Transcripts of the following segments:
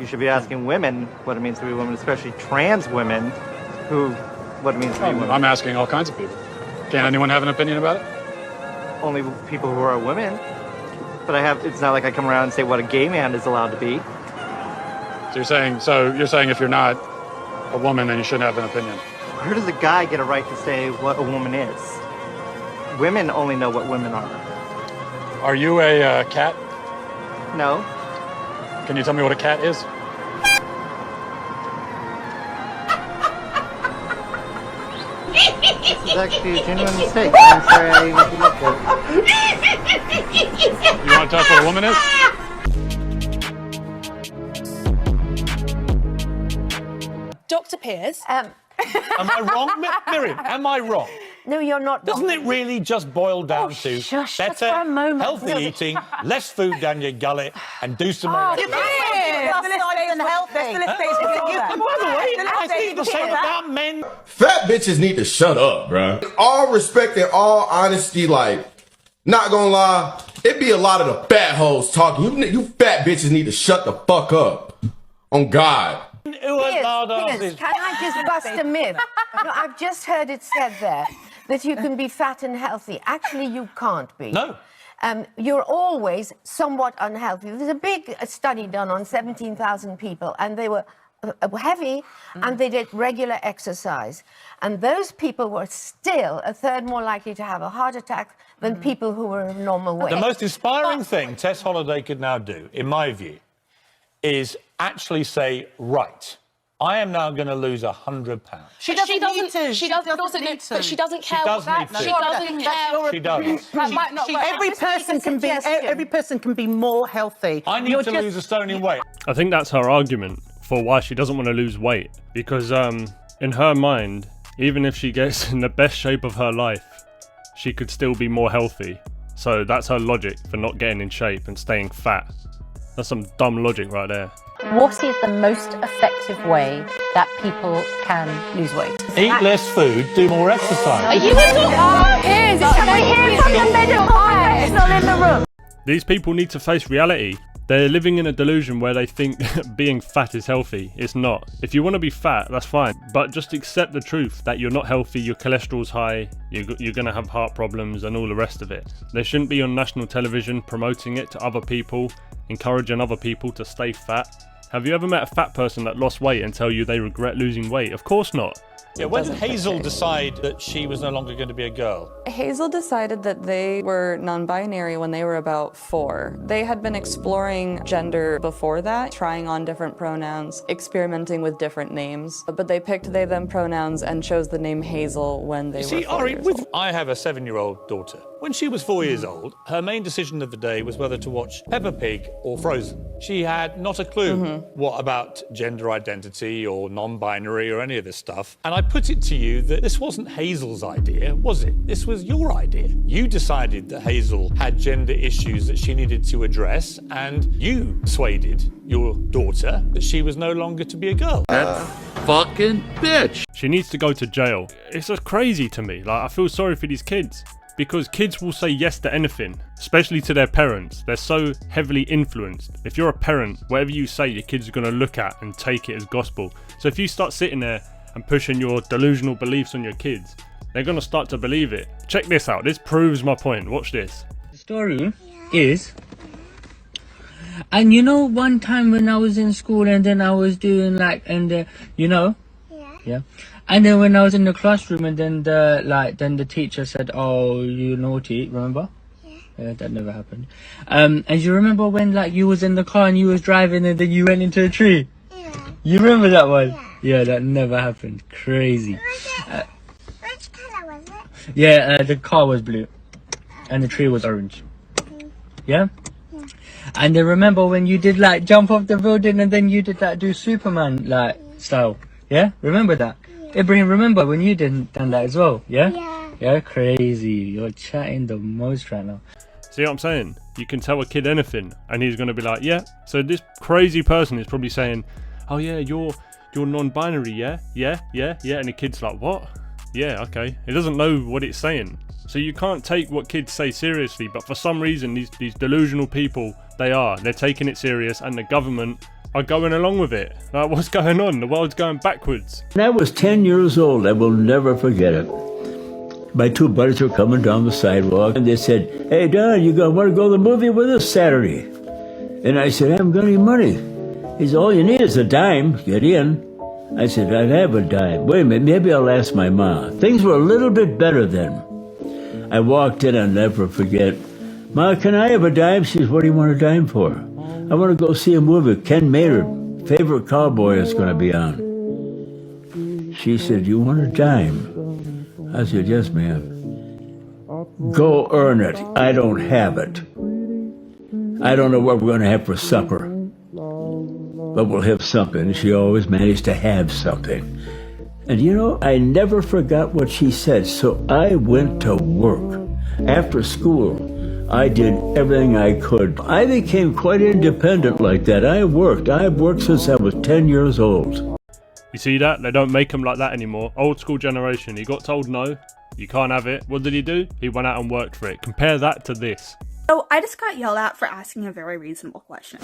You should be asking women what it means to be a woman, especially trans women, what it means to be women. I'm asking all kinds of people. Can anyone have an opinion about it? Only people who are women. But it's not like I come around and say what a gay man is allowed to be. So you're saying if you're not a woman, then you shouldn't have an opinion. Where does a guy get a right to say what a woman is? Women only know what women are. Are you a cat? No. Can you tell me what a cat is? This is actually a genuine mistake. I'm sorry I even looked at it. You want to tell us what a woman is? Dr. Pierce. Am I wrong, Miriam? Am I wrong? No, you're not. Doesn't it really just boil down to shush, just better, for a moment. healthy eating, less food down your gullet, and do some more exercise? By the way, I think the same about men. Fat bitches need to shut up, bruh. All respect and all honesty, like, not gonna lie, it be a lot of the fat hoes talking. You fat bitches need to shut the fuck up. On God. Piers, can I just bust a myth? No, I've just heard it said there that you can be fat and healthy. Actually, you can't be. No. You're always somewhat unhealthy. There's a big study done on 17,000 people, and they were heavy, and they did regular exercise. And those people were still a third more likely to have a heart attack than people who were of normal weight. The most inspiring thing Tess Holliday could now do, in my view, is actually say, right, I am now going to lose 100 pounds. She doesn't need to. She doesn't need to. But she doesn't care does what need that. to. She doesn't care. She does. That might not work. Every person can be more healthy. I need to lose a stone in weight. I think that's her argument for why she doesn't want to lose weight. Because in her mind, even if she gets in the best shape of her life, she could still be more healthy. So that's her logic for not getting in shape and staying fat. That's some dumb logic right there. What is the most effective way that people can lose weight? Eat less food, do more exercise. Are you Can we hear from the middle? It's not in the room. These people need to face reality. They're living in a delusion where they think being fat is healthy. It's not. If you want to be fat, that's fine. But just accept the truth that you're not healthy, your cholesterol's high, you're going to have heart problems and all the rest of it. They shouldn't be on national television promoting it to other people, encouraging other people to stay fat. Have you ever met a fat person that lost weight and tell you they regret losing weight? Of course not. Yeah, when did Hazel decide that she was no longer going to be a girl? Hazel decided that they were non-binary when they were about 4. They had been exploring gender before that, trying on different pronouns, experimenting with different names. But they picked they, them pronouns and chose the name Hazel when they were 4 years old. I have a 7-year-old daughter. When she was 4 years old, her main decision of the day was whether to watch Peppa Pig or Frozen. She had not a clue what about gender identity or non-binary or any of this stuff. And I put it to you that this wasn't Hazel's idea, was it? This was your idea. You decided that Hazel had gender issues that she needed to address, and you persuaded your daughter that she was no longer to be a girl. That fucking bitch. She needs to go to jail. It's just crazy to me. Like, I feel sorry for these kids. Because kids will say yes to anything, especially to their parents. They're so heavily influenced. If you're a parent, whatever you say, your kids are going to look at and take it as gospel. So if you start sitting there and pushing your delusional beliefs on your kids, they're going to start to believe it. Check this out. This proves my point. Watch this. The story is, and you know, one time when I was in school and then I was doing yeah. And then when I was in the classroom and then the teacher said, "Oh, you naughty," remember? Yeah, that never happened. And you remember when you was in the car and you was driving and then you went into a tree? Yeah. You remember that one? Yeah, that never happened. Crazy. Which color was it? Yeah, the car was blue and the tree was orange. Yeah? Yeah. And then remember when you did jump off the building and then you did do Superman style? Yeah? Remember that? Ibrahim, remember when you done that as well? Yeah? Yeah. Yeah, crazy. You're chatting the most right now. See what I'm saying? You can tell a kid anything and he's going to be like, yeah. So this crazy person is probably saying, oh yeah, you're non-binary, yeah? Yeah. And the kid's like, what? Yeah, okay. He doesn't know what it's saying. So you can't take what kids say seriously, but for some reason these delusional people, they're taking it serious, and the government, are going along with it. Like, what's going on? The world's going backwards. When I was 10 years old, I will never forget it. My two buddies were coming down the sidewalk, and they said, "Hey, Don, you want to go to the movie with us Saturday?" And I said, "I haven't got any money." He said, "All you need is a dime. Get in." I said, "I'd have a dime. Wait a minute, maybe I'll ask my ma." Things were a little bit better then. I walked in, I'll never forget. "Ma, can I have a dime?" She says, "What do you want a dime for?" "I want to go see a movie. Ken Maynard, favorite cowboy, is going to be on." She said, "You want a dime?" I said, "Yes, ma'am." "Go earn it. I don't have it. I don't know what we're going to have for supper, but we'll have something." And she always managed to have something. And you know, I never forgot what she said, so I went to work. After school, I did everything I could. I became quite independent like that. I've worked since I was 10 years old. You see that? They don't make them like that anymore. Old school generation. He got told no, you can't have it. What did he do? He went out and worked for it. Compare that to this. So I just got yelled at for asking a very reasonable question.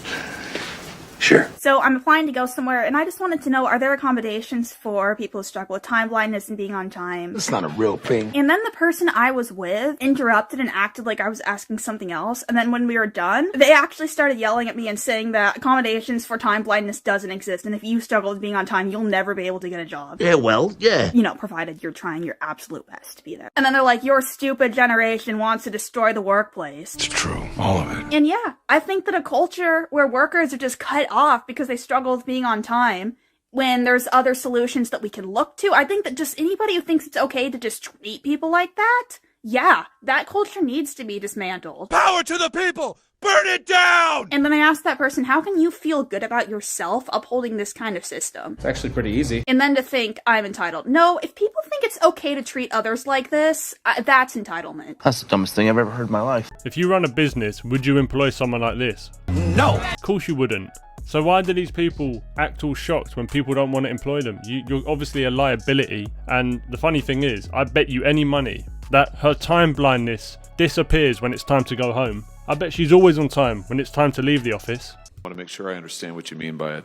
Sure. So I'm applying to go somewhere, and I just wanted to know, are there accommodations for people who struggle with time blindness and being on time? That's not a real thing. And then the person I was with interrupted and acted like I was asking something else. And then when we were done, they actually started yelling at me and saying that accommodations for time blindness doesn't exist. And if you struggle with being on time, you'll never be able to get a job. Yeah, well, yeah. You know, provided you're trying your absolute best to be there. And then they're like, your stupid generation wants to destroy the workplace. It's true. All of it. And yeah, I think that a culture where workers are just cut off because they struggle with being on time, when there's other solutions that we can look to, I think that just anybody who thinks it's okay to just treat people like that, yeah, that culture needs to be dismantled. Power to the people! Burn it down! And then I asked that person, how can you feel good about yourself upholding this kind of system? It's actually pretty easy. And then to think, I'm entitled. No, if people think it's okay to treat others like this, that's entitlement. That's the dumbest thing I've ever heard in my life. If you run a business, would you employ someone like this? No! Of course you wouldn't. So why do these people act all shocked when people don't want to employ them? You're obviously a liability, and the funny thing is, I bet you any money that her time blindness disappears when it's time to go home. I bet she's always on time when it's time to leave the office. I want to make sure I understand what you mean by it.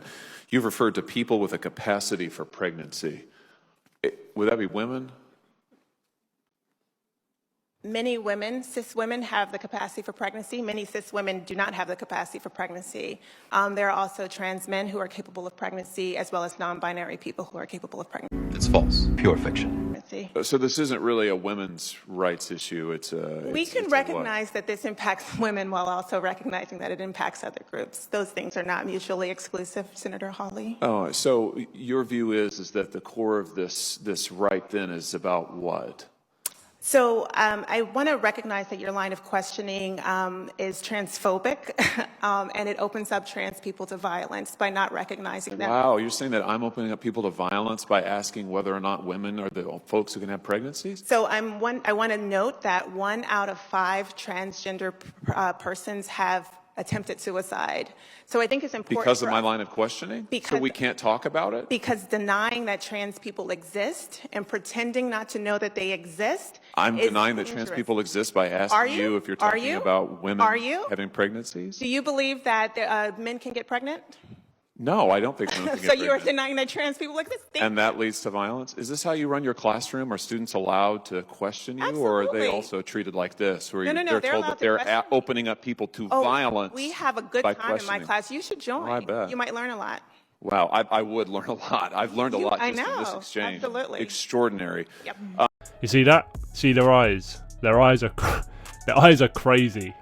You've referred to people with a capacity for pregnancy. Would that be women? Many women, cis women, have the capacity for pregnancy. Many cis women do not have the capacity for pregnancy. There are also trans men who are capable of pregnancy, as well as non-binary people who are capable of pregnancy. It's false. Pure fiction. So this isn't really a women's rights issue. We can recognize that this impacts women while also recognizing that it impacts other groups. Those things are not mutually exclusive, Senator Hawley. Oh, so your view is that the core of this right then is about what? So I want to recognize that your line of questioning is transphobic, and it opens up trans people to violence by not recognizing them. Wow, you're saying that I'm opening up people to violence by asking whether or not women are the folks who can have pregnancies? So I want to note that 1 out of 5 transgender persons have attempted suicide. So I think it's important because of my line of questioning? So we can't talk about it? Because denying that trans people exist and pretending not to know that they exist. I'm denying that trans people exist by asking you if you're talking about women having pregnancies? Do you believe that men can get pregnant? No, I don't think women can get So pregnant. you are denying that trans people exist? And that leads to violence? Is this how you run your classroom? Are students allowed to question you? Absolutely. Or are they also treated like this? Where No, they're told that they're opening up people to violence? We have a good by time in my questioning. class. You should join. Oh, I bet. You might learn a lot. Wow, I would learn a lot. I've learned a lot I just in this know. exchange. Absolutely. Extraordinary. Yep. You see that? See their eyes? Their eyes are crazy.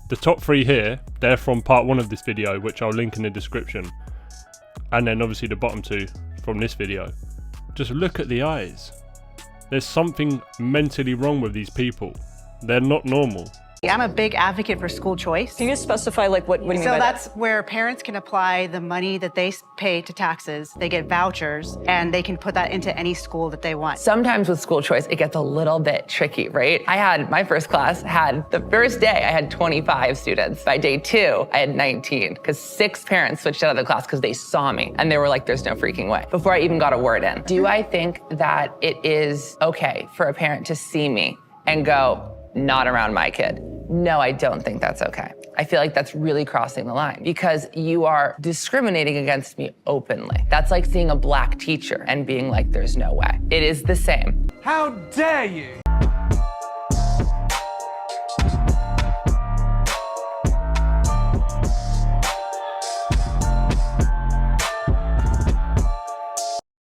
The top 3 here, they're from part 1 of this video, which I'll link in the description. And then obviously the bottom 2 from this video. Just look at the eyes. There's something mentally wrong with these people. They're not normal. I'm a big advocate for school choice. Can you specify, like, what do you mean by So that? that's where parents can apply the money that they pay to taxes. They get vouchers, and they can put that into any school that they want. Sometimes with school choice, it gets a little bit tricky, right? My first class the first day, I had 25 students. By day 2, I had 19, because 6 parents switched out of the class because they saw me, and they were like, there's no freaking way, before I even got a word in. Do I think that it is okay for a parent to see me and go, not around my kid? No, I don't think that's okay. I feel like that's really crossing the line because you are discriminating against me openly. That's like seeing a black teacher and being like, there's no way. It is the same. How dare you?